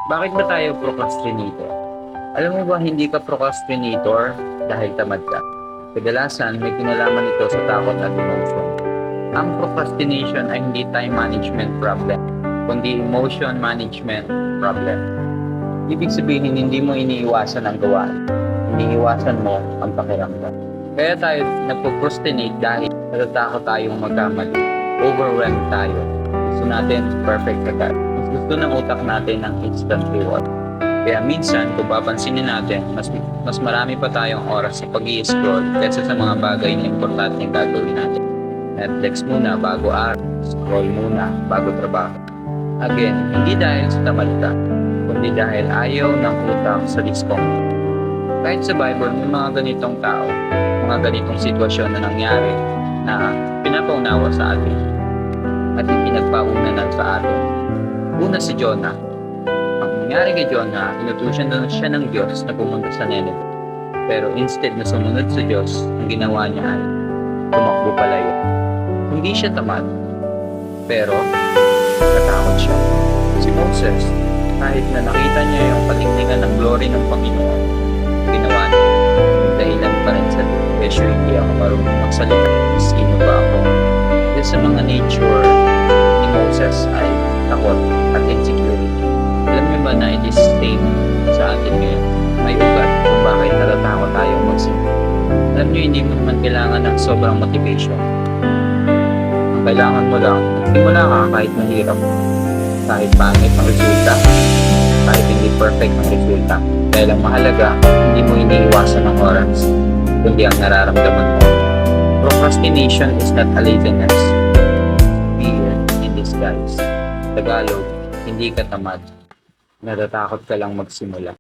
Bakit ba tayo procrastinator? Alam mo ba hindi ka procrastinator dahil tamad ka? Kadalasan may kinalaman ito sa takot at emotion. Ang procrastination ay hindi time management problem, kundi emotion management problem. Ibig sabihin hindi mo iniiwasan ang gawain, iniiwasan mo ang pakiramdam. Kaya tayo nagpo-procrastinate dahil natatakot tayong magkamali, overwhelmed tayo. Gusto natin perfect agad. Mas gusto ng utak natin ng instant reward. Kaya minsan, kung papansinin natin, mas marami pa tayong oras sa pag-i-scroll kaysa sa mga bagay na importanteng gagawin natin. Netflix muna bago araw, scroll muna bago trabaho. Again, hindi dahil sa tamad ka, kundi dahil ayaw ng utak sa discomfort. Kahit sa Bible, may mga ganitong tao, mga ganitong sitwasyon na nangyari na pinapaunawa sa atin at ipinagpaunanan sa atin. Una si Jonah. Ang nangyari kay Jonah, inutusan na siya ng Diyos na pumunta sa Nineveh. Pero instead na sumunod sa Diyos, ang ginawa niya ay tumakbo palayo. Hindi siya tamad, pero natakot siya. Si Moses, kahit na nakita niya yung kalingkingan ng glory ng Panginoon, ginawa niya. Dahilan pa rin sa presyo, hindi ako marunong magsalita. Sino ba ako? Dahil sa mga nature ni Moses ay takot at insecurity. Alam niyo ba na it is same sa atin ngayon? May ugat kung bakit natatakot tayong magsimula. Alam niyo, hindi mo naman kailangan ng sobrang motivation. Ang kailangan mo lang, magsimula ka kahit mahirap, kahit pangit ang resulta, kahit hindi perfect ang resulta. Dahil ang mahalaga, hindi mo iniiwasan ng oras, kundi ang nararamdaman mo. Procrastination is not a laziness. Fear in disguise. Tagalog, hindi ka tamad. Natatakot ka lang magsimula.